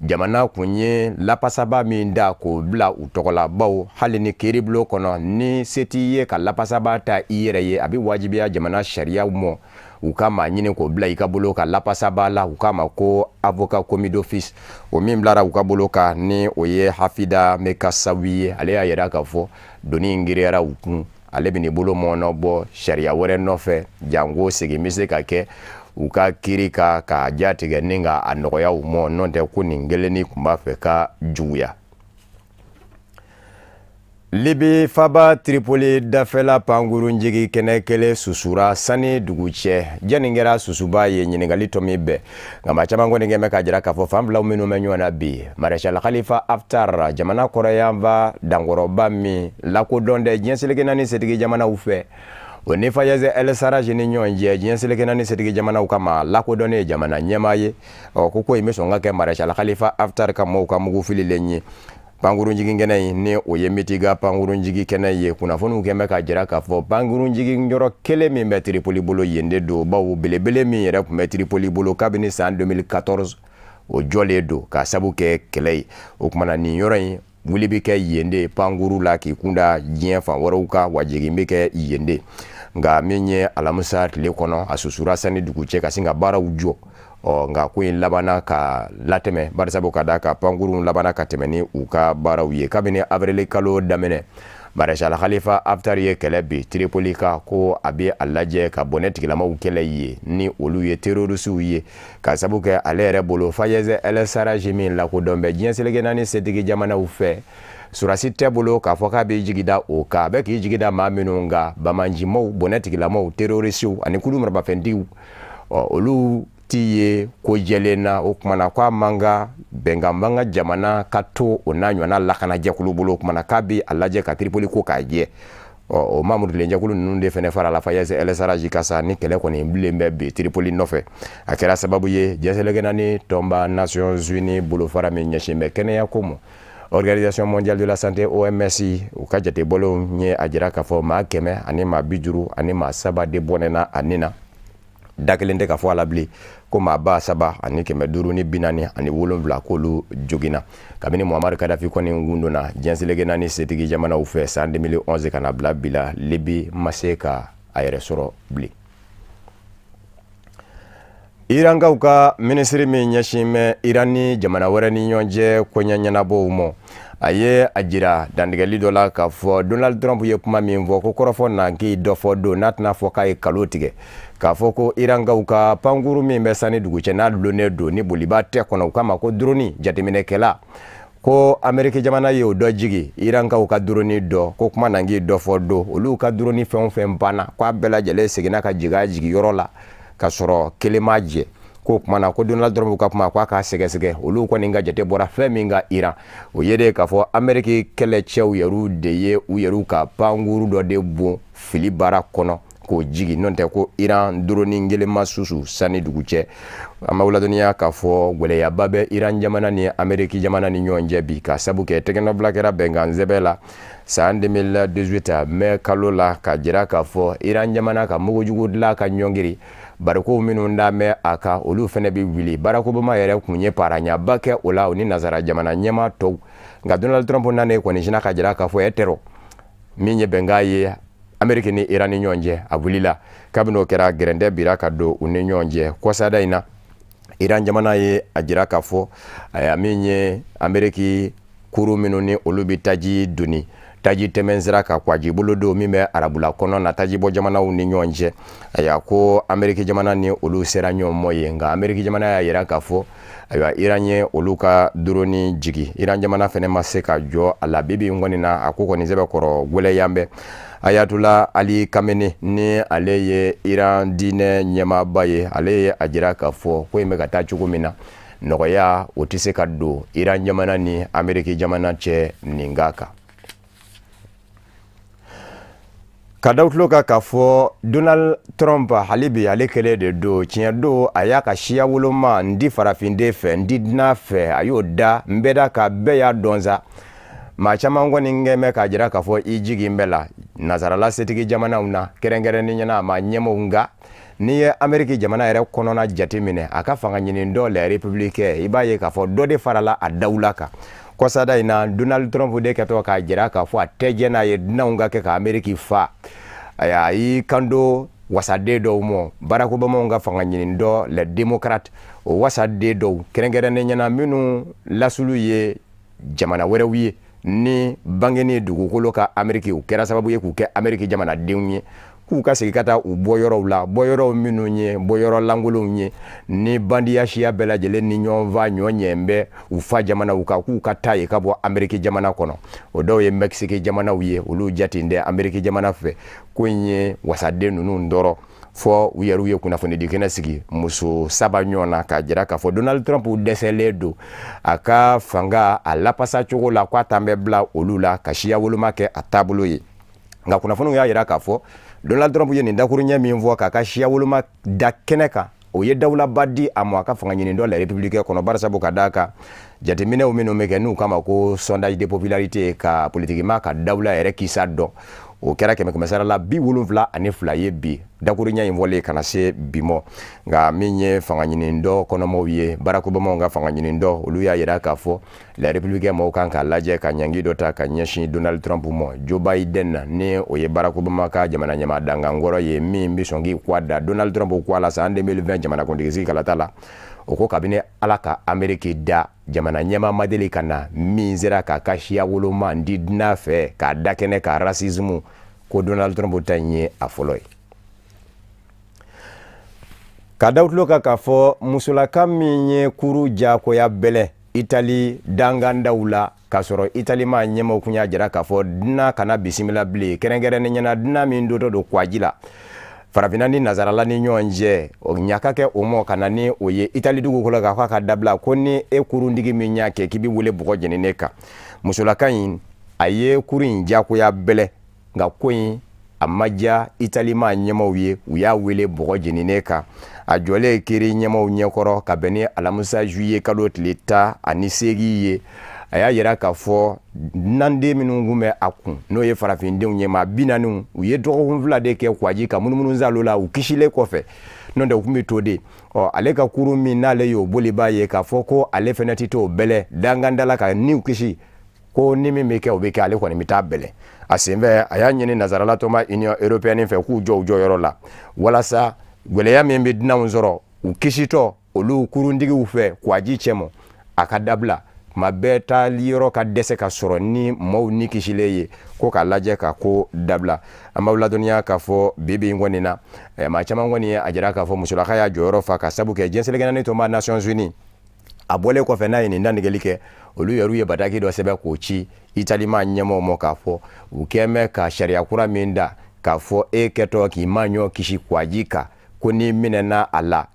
jamana kun ye lapasaba min da k'o bila u tɔgɔ la bawo hali ni kiiribulon kɔnɔ ni se t'i ye ka lapasaba ta i yɛrɛ ye a bɛ wajibiya jamana sariyaw ma u ka maa ɲini k'o bila i ka bolo ka lapasaba la u k'a ma ko avocat commis d'office o min bilara u ka bolo kan ni o ye Hafida Mekasawi ye ale y'a yira k'a fɔ doni in giriyara u kun ale bɛ n'i bolo mɔnɔ bɔ sariya wɛrɛ nɔfɛ jango segin bɛ se ka kɛ u ka kiiri ka jatigɛ ni ka a nɔgɔya u ma n'o tɛ ko nin kelenni tun b'a fɛ ka juguya. Libi Faba Tripoli dafɛla pankurunjigi kɛnɛ kelen susura sani dugu cɛ jani kɛra susuba ye ɲininkali tɔ min bɛɛ nka maa caman kɔni kɛn bɛ ka jira k'a fɔ fan filaw minnu bɛ ɲɔgɔn na bi Marshal Khalifa Haftar jamana kɔrɔyanfa dankɔrɔba min lakodɔn dɛ diɲɛ seleke naani setigi jamanaw fɛ o ni Fayez El Sarraj ni ɲɔgɔn cɛ diɲɛ seleke naani setigi jamanaw kama lakodɔnnen ye jamana ɲɛmaa ye ko in bɛ sɔn ka kɛ Marshal Khalifa Haftar ka mɔɔw ka mugu fililen ye pankurunjigi kɛnɛ in ni o ye Mitiga pankurunjigi kɛnɛ ye kunnafoniw kɛn bɛ ka jira k'a fɔ pankurunjigi yɔrɔ kelen min bɛ Tripoli bolo yen de don bawo belebele min yɛrɛ tun bɛ Tripoli bolo kabini san 2014 o jɔlen don ka sabu kɛ kɛlɛ ye o kumana nin yɔrɔ in wuli bɛ kɛ yen de pankuru la k'i kunda diɲɛ fan wɛrɛw ka wa jigin bɛ kɛ yen de nka min ye alamisa tile kɔnɔ a susura sani dugu cɛ ka sin ka baaraw jɔ nka ko in labana ka latɛmɛ barisabu ka da ka pankuru labana ka tɛmɛ ni u ka baaraw ye kabini avril kalo daminɛ Marshal Khalifa Haftar ye kɛlɛ bi Tripoli ka ko a bɛ a lajɛ ka bɔnɛ tigilamaw kɛlɛ ye ni olu ye terrorisiw ye ka sabu kɛ ale yɛrɛ bolo Fayez El Sarraj min lakodɔn bɛ diɲɛ seleke naani setigi jamanaw fɛ surasi tɛ bolo k'a fɔ k'a bɛ jigida o kan a bɛ k'i jigida maa minnu ka bamanjimaw bɔnɛ tigilamaw terrorisiw ani kulu marabafɛntigiw olu ti ye ko jɛlen na o kumana k'a man ka bɛnkan b'an ka jamana ka to o n'a ɲɔgɔnna lakana jɛkulu bolo o kumana k'a bɛ a lajɛ ka Tripoli ko k'a jɛ o mamurilen jɛkulu ninnu de fɛnɛ fara la Fayez El Sarraj ka sa ni kɛlɛ kɔni bilen bɛ bi Tripoli nɔfɛ a kɛra sababu ye diɲɛ seleke naani tɔnba Nations Unies bolofara min ɲɛsin bɛ kɛnɛya ko ma Organisation mondiale de la santé OMS u ka jatebɔlenw ye a jira k'a fɔ maa 100 ani maa 50 ani maa 3 de bɔnɛna a nin na da kelen tɛ ka fɔ a la bilen ko maa 7 ani 540 ni 40 ani 7 k'olu joginna kabini Muammar Gaddafi kɔni gundonna diɲɛ seleke naani setigi jamanaw fɛ san 2011 ka na bila bi la Libi ma se ka a yɛrɛ sɔrɔ bilen. Irankaw ka minisiri min ɲɛsin bɛ Iran ni jamana wɛrɛ ni ɲɔgɔn cɛ koɲɛ ɲɛnabɔw ma a ye a jira dantigɛli dɔ la k'a fɔ Donald Trump ye kuma min fɔ ko kɔrɔfɔ na k'i dɔ fɔ don n'a tɛna fɔ k'a ye kalo tigɛ k'a fɔ ko Irankaw ka pankuru min bɛ sani dugu cɛ n'a lonnen don ni boliba tɛ kɔnɔ u k'a ma ko drone jateminɛkɛla ko Ameriki jamana ye o dɔ jigi Irankaw ka drone dɔ ko kuma na k'i dɔ fɔ don olu ka drone fɛn o fɛn banna k'a bɛɛ lajɛlen seginna ka jigi yɔrɔ la ka sɔrɔ kelen ma jɛ ko kumana ko Donald Trump ka kuma k'a sɛgɛsɛgɛ olu kɔni ka jate bɔra fɛn min ka Iran o ye de k'a fɔ Ameriki kɛlɛcɛw yɛrɛ de ye u yɛrɛ ka pankuru dɔ de bon fili baara kɔnɔ k'o jigi n'o tɛ ko Iran drone kelen ma susu sani dugu cɛ an b'a ladɔnniya k'a fɔ gwɛlɛyaba bɛ Iran jamana ni Ameriki jamana ni ɲɔgɔn cɛ bi ka sabu kɛ tɛgɛnɔbila kɛra bɛnkan sɛbɛn la san 2018 mai kalo la ka jira k'a fɔ Iran jamana ka mugujugu dilan ka ɲɔngiri barikow minnu lamɛn a kan olu fɛnɛ bɛ wuli Barack Obama yɛrɛ kun ye paraɲaba kɛ o la o ni nazara jamana ɲɛmaa tɔw nka Donald Trump nanen kɔni sina ka jira k'a fɔ terror min ye bɛnkan ye Ameriki ni Iran ni ɲɔgɔn cɛ a wulila kabini o kɛra gɛrɛntɛ bira ka don u ni ɲɔgɔn cɛ kɔsada in na Iran jamana ye a jira k'a fɔ min ye Ameriki kuru minnu ni olu bɛ taji doni taji tɛmɛn sira ka kwaji bolo don min bɛ arabula kɔnɔ na taji bɔ jamanaw ni ɲɔgɔn cɛ aya ko Ameriki jamana ni olu sera ɲɔgɔn mɔ ye nka Ameriki jamana y'a yira k'a fɔ ayiwa Iran ye olu ka drone jigi Iran jamana fɛnɛ ma se ka jɔ a la bibi kɔni na a ko kɔni sɛbɛ kɔrɔ gwɛlɛyan bɛ Ayatollah Ali Khamenei ni ale ye Iran diinɛ ɲɛmaaba ye ale ye a jira k'a fɔ ko in bɛ ka taa cogo min na nɔgɔya o tɛ se ka don Iran jamana ni Ameriki jamana cɛ nin ka kan. ka dawtulo ka k'a fɔ Donald Trump hali bi ale kɛlen de do tiɲɛ do a y'a ka siya woloma n di farafinden fɛ n di dunan fɛ a y'o da n bɛ da ka bɛɛ y'a dɔn sa maa caman kɔni kɛmɛ k'a jira k'a fɔ i jigi n bɛ la nazarala setigi jamanaw na kɛrɛnkɛrɛnni ɲɛna a ma ɲɛmɔw nka n'i ye Amérique jamana yɛrɛ kɔnɔna jate minɛ a ka fanga ɲini dɔ la républicain i b'a ye k'a fɔ dɔ de farala a dawula kan kɔsada in na Donald Trump de kɛtɔ k'a jira k'a fɔ a tɛ jɛ n'a ye dunanw ka kɛ ka Amérique fa a y'i kanto wasaden dɔw ma Barack Obama ka fanga ɲini dɔ les démocrates o wasaden dɔw kɛrɛnkɛrɛnnen ɲɛna minnu lasulu ye jamana wɛrɛw ye ni bangeni dugukolo ka Amérique u kɛra sababu ye k'u kɛ Amérique jamanadenw ye k'u ka segin ka taa u bɔyɔrɔw la bɔyɔrɔw minnu ye bɔyɔrɔ lankolonw ye ni bandiya siya bɛɛ lajɛlen ni ɲɔgɔn fa ɲɔ ɲɛ bɛ u fa jamanaw kan k'u ka taa ye ka bɔ Amérique jamana kɔnɔ o dɔw ye Mexique jamanaw ye olu jatin dɛ Amérique jamana fɛ ko in ye wasaden ninnu dɔrɔ fɔ u yɛrɛw ye kunnafoni di kɛnɛ sigi muso saba ɲɔgɔn na k'a jira k'a fɔ Donald Trump dɛsɛlen don a ka fanga a lapasa cogo la k'a t'an bɛ bila olu la ka siya woloma kɛ a taabolo ye nka kunnafoniw y'a jira k'a fɔ Donald Trump ye nin dakuruɲɛ min fɔ k'a ka siya woloma da kɛnɛ kan o ye dawulaba di a ma a ka fanga ɲini dɔ la républicain kɔnɔ barisabu ka d'a kan jateminɛw minnu bɛ kɛ n'u kama ko sondage de popularité ka politikima ka dawula yɛrɛ kisa dɔn o kɛra kɛmɛ sara la 72 ye bi dakuruɲɛ in fɔlen kana se bi mɔ nka min ye fanga ɲini dɔ kɔnɔmaw ye Barack Obama ka fanga ɲini dɔ olu y'a jira k'a fɔ les républicains mɔgɔw kan k'a lajɛ ka ɲangi dɔ ta ka ɲɛsin Donald Trump ma Joe Biden ni o ye Barack Obama ka jamana ɲɛma dangankɔrɔ ye min bɛ sɔn k'i kɔ da Donald Trump kɔ la san 2020 jamanakuntigi sigi kalata la o ko kabini ala ka Amérique da jamana ɲɛma ma deli ka na min sera k'a ka siya woloma di dunan fɛ k'a da kɛnɛ ka racisme ko Donald Trump ta ye a fɔlɔ ye ka dawtulo ka k'a fɔ musolaka min ye kuru jakoya bɛlɛ Italie dangandaw la k'a sɔrɔ Italie ma ɲɛmaw kun y'a jira k'a fɔ dunan kana bisimila bilen kɛrɛnkɛrɛnnen ɲɛna dunan min dotɔ don kwaji la farafina ni nazarala ni ɲɔgɔn cɛ o ɲaka kɛ o mɔ ka na ni o ye Italie dugukolo k'a fɔ a ka dabila ko ni e kurundigi min y'a kɛ k'i bi wele bɔgɔ jeninen kan musolaka in a ye kuru in jakoya bɛlɛ nka ko in a ma diya Italie ma ɲɛmaw ye u y'a wele bɔgɔ jeninen kan a jɔlen kiri ɲɛmaw ɲɛkɔrɔ ka bɛn ni alamisa juillet kalo tile 18 ye a y'a yira k'a fɔ nanden minnu kun bɛ a kun n'o ye farafindenw ye maa 40 u ye dɔgɔkun 2 de kɛ kwaji ka munumunu zalo la u kisilen kɔfɛ n'o tɛ u kun bɛ to de ale ka kuru min n'ale y'o boli b'a ye k'a fɔ ko ale fɛnɛ tɛ t'o bɛlɛ dangandala ka niw kisi ko ni min bɛ kɛ o bɛ kɛ ale kɔni bɛ taa bɛlɛ a senfɛ a y'a ɲini nazarala tɔma Union européenne fɛ k'u jɔ u jɔyɔrɔ la walasa gwɛlɛya min bɛ dunanw sɔrɔ u kisitɔ olu kuruntigiw fɛ kwaji cɛmɔ a ka dabila kuma bɛɛ taali yɔrɔ ka dɛsɛ ka sɔrɔ ni maaw ni kisilen ye ko k'a lajɛ ka ko dabila an b'aw ladɔnniya k'a fɔ bibi in kɔni na maa caman kɔni ye a jira k'a fɔ musolaka y'a jɔyɔrɔ fa ka sabu kɛ diɲɛselekɛnɛni tɔma Nations Unies a bɔlen kɔfɛ n'a ye nin dantigɛli kɛ olu yɛrɛ ye bataki dɔ sɛbɛn k'o ci Italie ma ɲɛmɔgɔw ma k'a fɔ u kɛn bɛ ka sariya kura min da k'a fɔ e kɛtɔ k'i ma ɲɔ kisi kwaji kan ko ni minɛna a la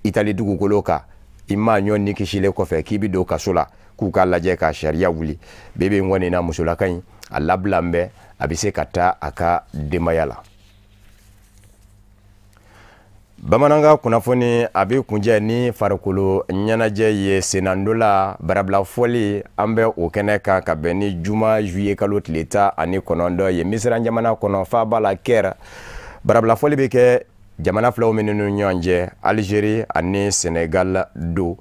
Italie dugukolo kan i ma ɲɔ ni kisilen kɔfɛ k'i bi don kaso la k'u ka lajɛ ka sariya wuli bebe in kɔni na musolaka in a labila bɛ a bɛ se ka taa a ka denbaya la bamanankan kunnafoni a bɛ kunjɛ ni farikolo ɲɛnajɛ ye senando la barabila fɔli an bɛ o kɛnɛ kan ka bɛn ni juma juillet kalo tile 19 ye Misira jamana kɔnɔ f'a b'a la kɛra barabila fɔli bɛ kɛ jamana filaw minnu ni ɲɔgɔn cɛ Algérie ani Sénégal do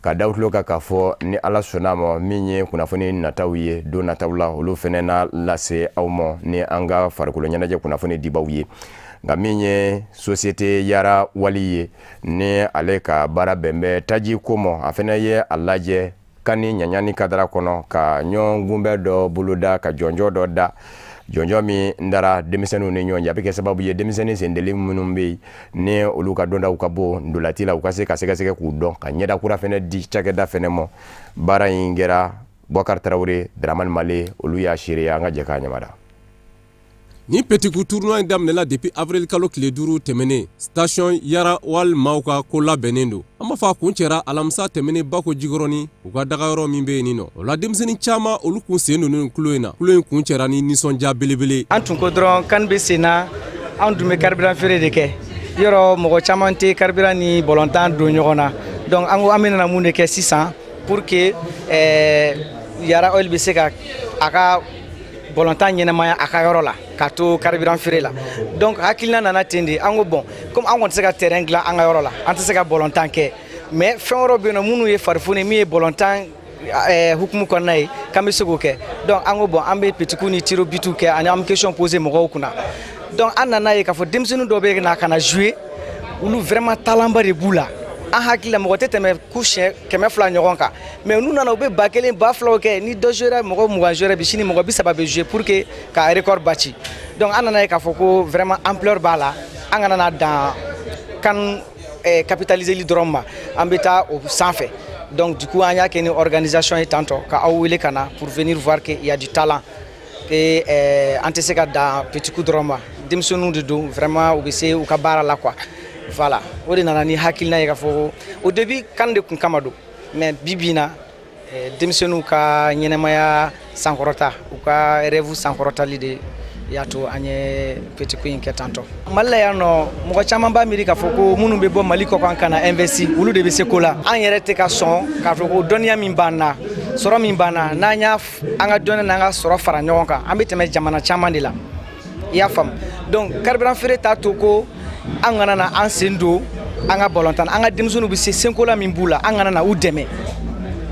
ka dawtulo ka k'a fɔ ni ala sɔnna ma min ye kunnafoni nataw ye don nataw la olu fɛnɛ na lase aw ma ni an ka farikolo ɲɛnajɛ kunnafoni dibaw ye nka min ye société yara wali ye ni ale ka baara bɛn bɛ taji ko ma a fɛnɛ ye a lajɛ kani ɲaɲani kadara kɔnɔ ka ɲɔgɔn gunbɛ dɔ boloda ka jɔnjɔ dɔ da jɔnjɔ min dara denmisɛnninw ni ɲɔgɔn cɛ a bɛ kɛ sababu ye denmisɛnnin sendeli minnu bɛ yen ni olu ka dɔndaw ka bɔ ndolati la u ka se ka sɛgɛsɛgɛ k'u dɔn ka ɲɛda kura fɛnɛ di cakɛda fɛnɛ ma baara in kɛra Boubacar Traoré Dramane Male olu y'a seereya an ka jɛ k'a ɲamada Ni petiku tournoi in daminɛla depuis avril kalo tile 5 tɛmɛnen station Yara wal Mauka ko labɛnnen don. An b'a fɔ a kun cɛra alamisa tɛmɛnen Bako Jikɔrɔni u ka dagayɔrɔ min bɛ yen nin nɔ. O la denmisɛnnin caman olu kun sen don nin kulo in na. Kulo in kun cɛra ni nisɔndiya belebele. An tun ko dɔrɔn kan bɛ sen na an dun bɛ carburant feere de kɛ. Yɔrɔ mɔgɔ caman tɛ carburant ni bɔlɔntan don ɲɔgɔn na. Donc an ko an bɛna mun de kɛ sisan pour que Yara Oil bɛ se ka a ka bɔlɔntan ɲɛnamaya a ka yɔrɔ la ka to carburant feere la. Donc hakilina nana ten de an ko bon comme an kɔni tɛ se ka terrain dilan an ka yɔrɔ la an tɛ se ka bɔlɔntan kɛ mais fɛn wɛrɛw bɛ yen nɔ minnu ye farifoni min ye bɔlɔntan hukumu kɔnɔna ye k'an bɛ se k'o kɛ. Donc an ko bon an bɛ petiku ni tiro bitu kɛ ani an bɛ question poser mɔgɔw kunna. Donc an nana ye k'a fɔ denmisɛnnin dɔw bɛ na ka na jouer olu vraiment talanba de b'u la. An hakili mɔgɔ tɛ tɛmɛ couche 200 ɲɔgɔn kan mais nu nana u bɛ 1000 2000 kɛ ni dɔ jouera mɔgɔ 20 jouera bi sini mɔgɔ 30 bɛ jouer pour que ka record bâti. Donc an nana ye k'a fɔ ko vraiment ampleur b'a la an kana na dan kan capitaliser li dɔrɔn ma an bɛ taa o sanfɛ. Donc du coup an y'a kɛ ni organisation ye tantɔ ka aw wele ka na pour venir voir que il y a du talent que an tɛ se ka dan petit coup dɔrɔn ma denmisɛnninw de don vraiment u bɛ se u ka baara la quoi. Voilà, o de nana ni hakilina ye k'a fɔ au début kan de kun kama don mais bibi na denmisɛnninw ka ɲɛnamaya sankɔrɔta u ka rêve sankɔrɔtali de y'a to an ye petit coup in kɛ tantɔ. Mali la yan nɔ mɔgɔ caman b'a miiri k'a fɔ ko minnu bɛ bɔ Mali kɔ kan ka na investi olu de bɛ se ko la an yɛrɛ tɛ ka sɔn k'a fɔ ko dɔnniya min b'an na sɔrɔ min b'an na n'an y'a an ka dɔnniya n'an ka sɔrɔ fara ɲɔgɔn kan an bɛ tɛmɛ jamana caman de la i y'a faamu. Donc carburant feere t'a to ko an kana na an sen don an ka bɔlɔntan an ka denmisɛnninw bɛ se senkola min b'u la an kana na u dɛmɛ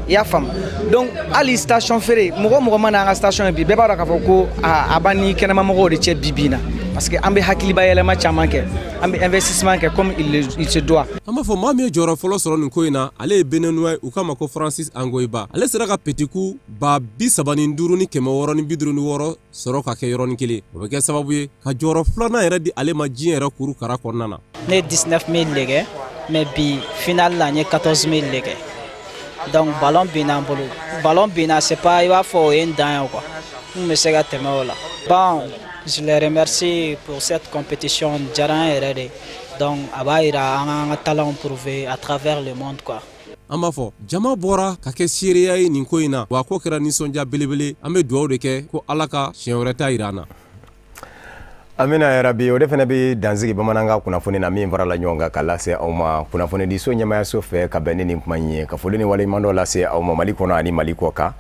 i y'a faamu. Donc hali station feere mɔgɔ mana an ka station ye bi bɛɛ b'a dɔn k'a fɔ ko a b'an ni kɛnɛmamɔgɔw de cɛ bi na parce que an bɛ hakiliba yɛlɛma caman kɛ an bɛ investissement kɛ comme il se doit. An b'a fɔ maa min ye jɔyɔrɔ fɔlɔ sɔrɔ nin ko in na ale ye Benenois u k'a ma ko Francis Angoiba. Ale sera ka petiku 35,656 sɔrɔ ka kɛ yɔrɔnin kelen. O bɛ kɛ sababu ye ka jɔyɔrɔ filanan yɛrɛ di ale ma diɲɛ yɛrɛ kuru kara kɔnɔna na. Ne ye 19,000 de kɛ mais bi final la n ye 14,000 de kɛ. Donc ballon binna an bolo. Ballon binna c'est pas i b'a fɔ o ye n dan ye quoi. N bɛ se ka tɛmɛ o la. Bon, je les remercie pour cette compétition diyara an yɛrɛ de. Donc a b'a yira an ka talent prouver à travers le monde quoi. An b'a fɔ jama bɔra ka kɛ seereya ye nin ko in na wa ko kɛra nisɔndiya belebele an bɛ dugawu de kɛ ko Ala ka siɲɛ wɛrɛ ta yira an na. Amina yarabi o de fana bɛ dansigi bamanankan kunnafoni na min farala ɲɔgɔn kan ka lase aw ma kunnafoni di so ɲɛmaayaso fɛ ka bɛn ni kuma in ye ka foli ni waleɲuman dɔ lase aw ma Mali kɔnɔ ani Mali kɔ kan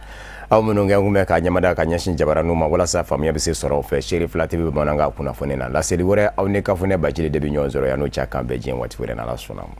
aw minnu kɛ kun bɛ ka ɲɛmada ka ɲɛsin jabaraniw ma walasa faamuya bɛ se sɔrɔ aw fɛ Seri Fila TV bamanankan kunnafoni na laseli wɛrɛ aw ni Kafunɛ Bacili de bɛ ɲɔgɔn sɔrɔ yan n'o cɛ kan bɛɛ diɲɛ waati wɛrɛ n'Ala sɔnna ma.